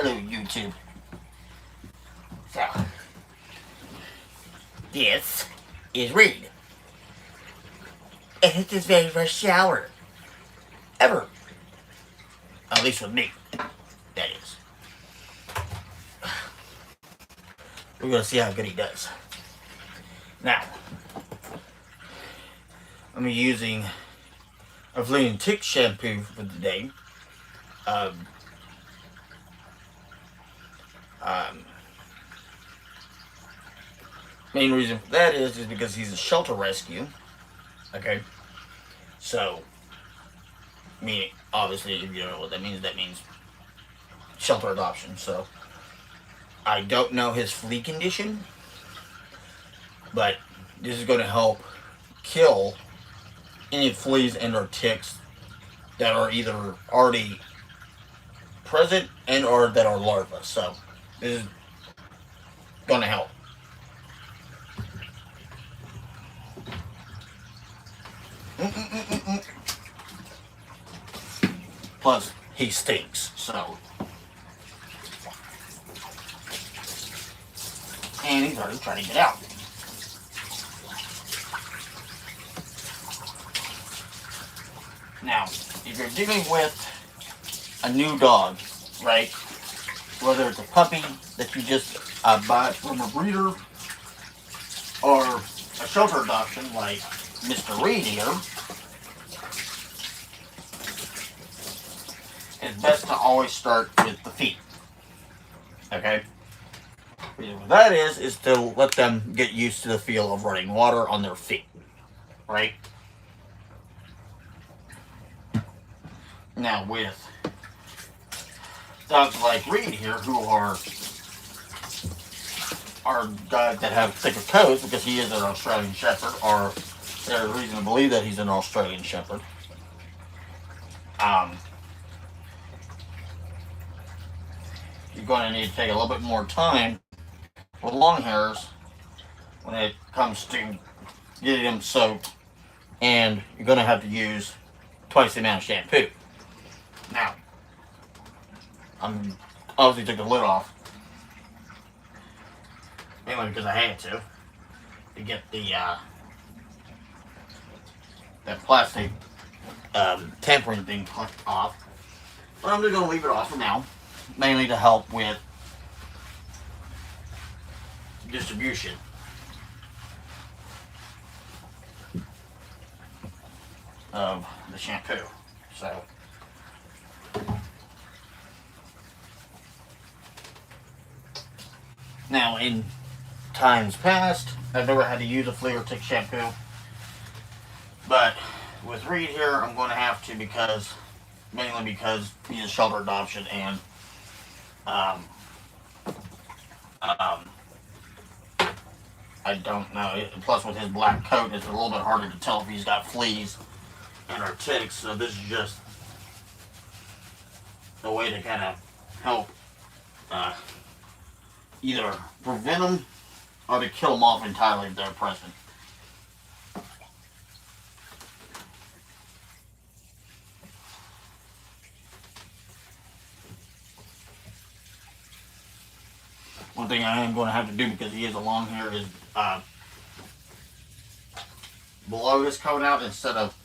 Hello, YouTube. So, this is Reed. And it's his very first shower. Ever. At least with me. That is. We're going to see how good he does. Now, I'm using a flea and tick shampoo for the day. Main reason for that is because he's a shelter rescue. Okay. So, meaning, obviously, if you don't know what that means shelter adoption. So, I don't know his flea condition, but this is going to help kill any fleas and or ticks that are either already present and or that are larvae. So, this is going to help. Plus, he stinks, so. And he's already trying to get out. Now, if you're dealing with a new dog, right? Whether it's a puppy that you just buy from a breeder or a shelter adoption like Mr. Reed here, it's best to always start with the feet. Okay? What that is to let them get used to the feel of running water on their feet. Right? Now with dogs like Reed here, who are guys that have thicker coats because he is an Australian Shepherd, or there's reason to believe that he's an Australian Shepherd. You're going to need to take a little bit more time with long hairs when it comes to getting them soaked, and you're going to have to use twice the amount of shampoo. Now, I'm obviously took the lid off, mainly because I had to get the that plastic tampering thing off. But I'm just going to leave it off for now, mainly to help with distribution. Of the shampoo. So, now in times past, I've never had to use a flea or tick shampoo, but with Reed here, I'm going to have to mainly because he's a shelter adoption, and I don't know. Plus, with his black coat, it's a little bit harder to tell if he's got fleas and or ticks. So this is just a way to kind of help either prevent them or to kill them off entirely if they're present. One thing I am going to have to do, because he is a long hair, is blow his coat out instead of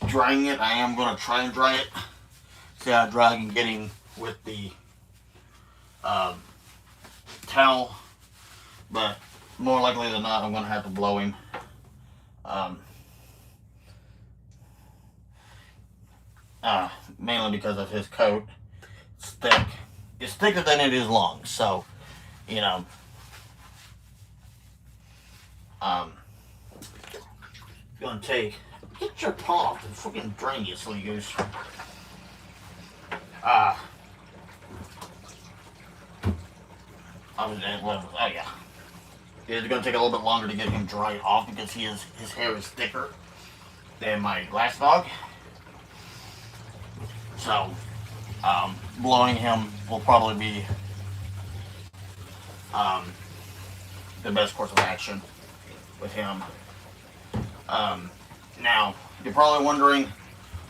drying it. I am going to try and dry it. See how dry I can get him with the towel. But more likely than not, I'm going to have to blow him. Mainly because of his coat. It's thick. It's thicker than it is long, so, you know, gonna take, get your paw off and freaking drain you, silly goose. Oh yeah. It's gonna take a little bit longer to get him dried off because his hair is thicker than my last dog. So, blowing him will probably be the best course of action with him. Now, you're probably wondering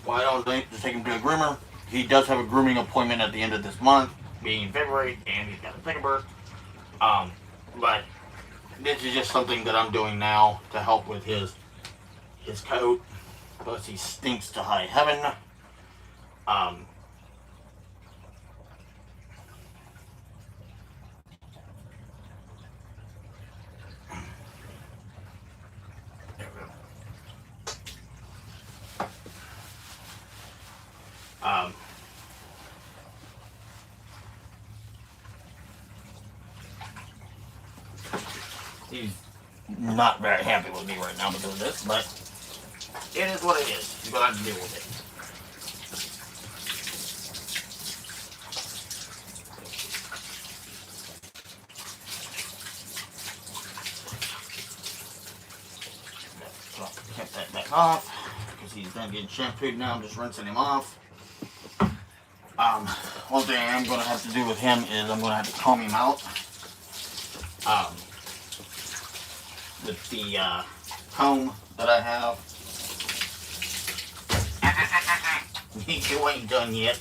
why I don't just take him to a groomer. He does have a grooming appointment at the end of this month. being February, and he's got a thicker bird. But this is just something that I'm doing now to help with his coat. Plus, he stinks to high heaven. Um, um, he's not very happy with me right now because of this, but it is what it is. You're gonna have to deal with it. Get that back off because he's done getting shampooed now. I'm just rinsing him off. One thing I'm going to have to do with him is I'm going to have to comb him out with the comb that I have. You ain't done yet.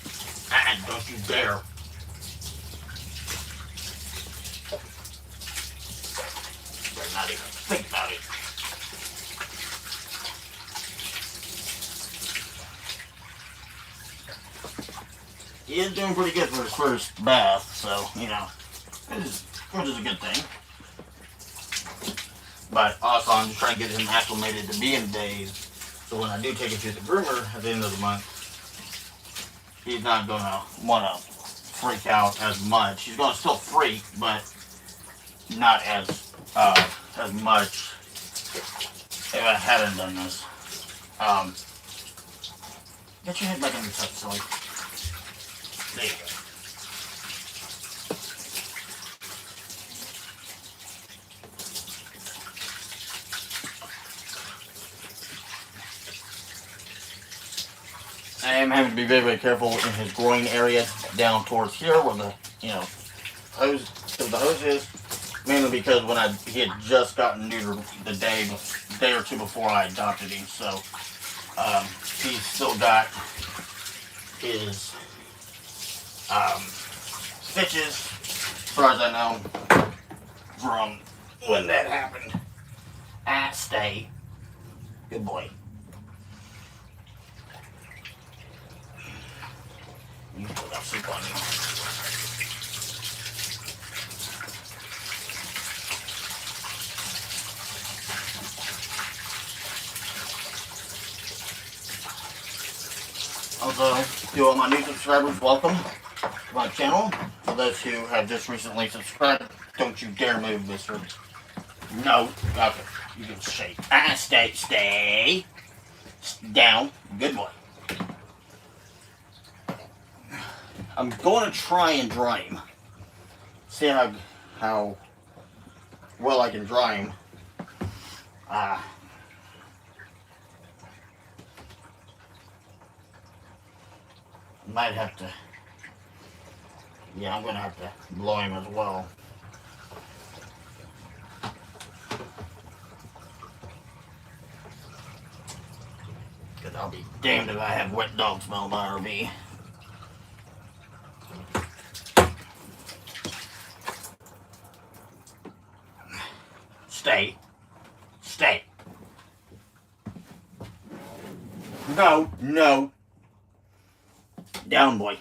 Don't you dare. Better not even think about it. He is doing pretty good for his first bath, so, you know, which is a good thing. But also, I'm just trying to get him acclimated to being bathed, so when I do take him to the groomer at the end of the month, he's not going to want to freak out as much. He's going to still freak, but not as much if I hadn't done this. Get your head back in your tuck, silly. There you go. I am having to be very, very careful in his groin area down towards here where the, hose, the hose is. Mainly because when he had just gotten neutered the day or two before I adopted him, so he's still got his stitches, as far as I know, from when that happened. Stay. Good boy. You put that soup on you. Also, to all my new subscribers, welcome to my channel. For those who have just recently subscribed, don't you dare move, mister. No. Okay. You can shake. Stay. Down. Good boy. I'm going to try and dry him. See how well I can dry him. Might have to. Yeah, I'm going to have to blow him as well. Because I'll be damned if I have wet dog smell in my RV. Stay. No. Down, boy.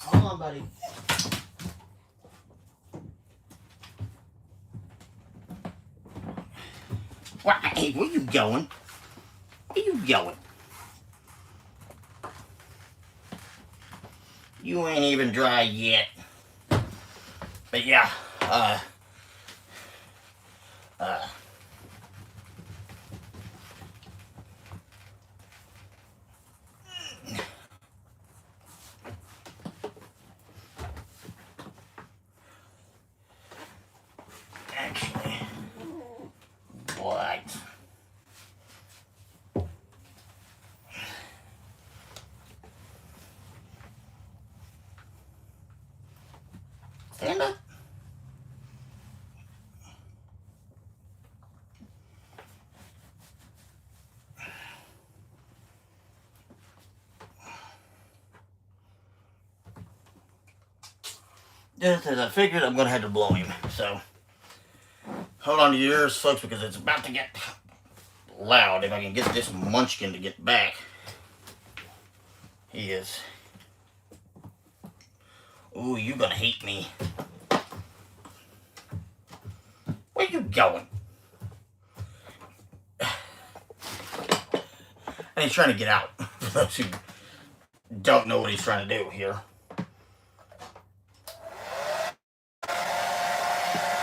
Hold on, buddy. Hey, where you going? Where you going? You ain't even dry yet. But yeah, actually, what? just as I figured, I'm gonna have to blow him. So hold on to your ears, folks, because it's about to get loud. If I can get this munchkin to get back. He is. Ooh, you gonna hate me. Where you going? And he's trying to get out. For those who don't know what he's trying to do here.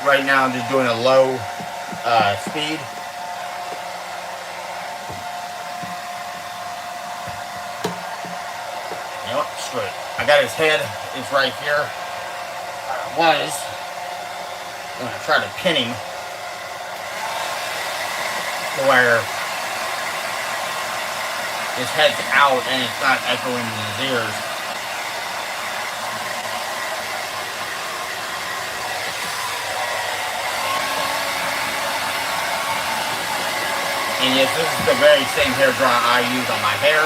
Right now I'm just doing a low speed. You know what? Straight. I got his head. It's right here. I'm gonna try to pin him where his head's out and it's not echoing in his ears. And yes, this is the very same hair dryer I use on my hair.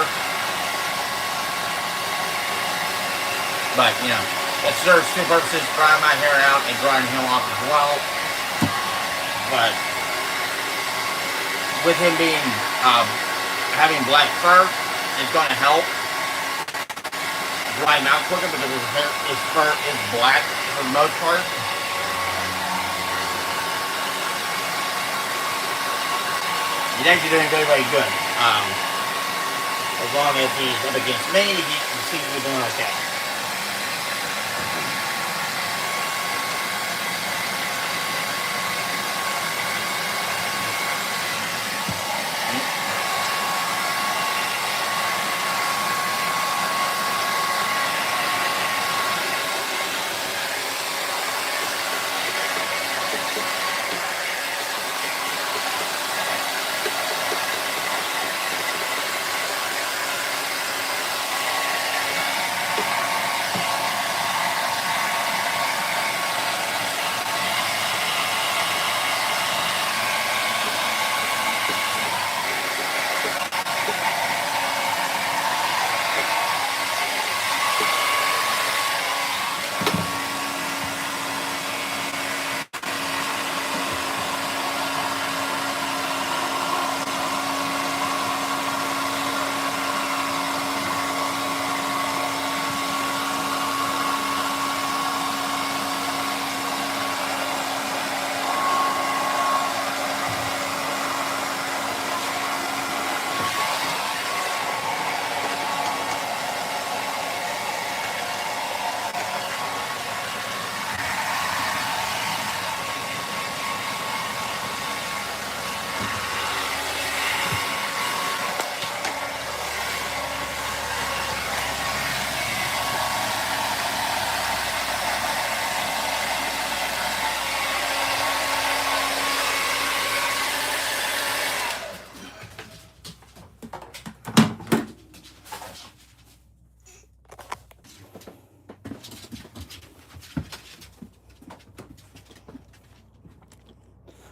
But, you know, it serves two purposes, drying my hair out and drying him off as well. But with him being, having black fur, it's going to help dry him out quicker because his fur is black for the most part. He's actually doing very, very good. As long as he's up against me, he seems to be doing okay.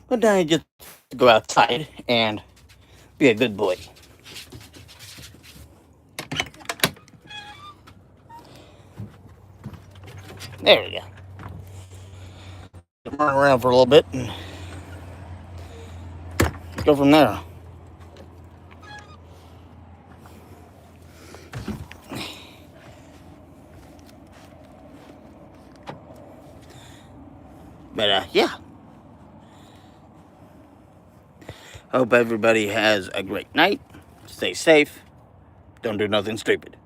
But now you just go outside and be a good boy. There we go. Run around for a little bit and go from there. But yeah. Hope everybody has a great night. Stay safe. Don't do nothing stupid.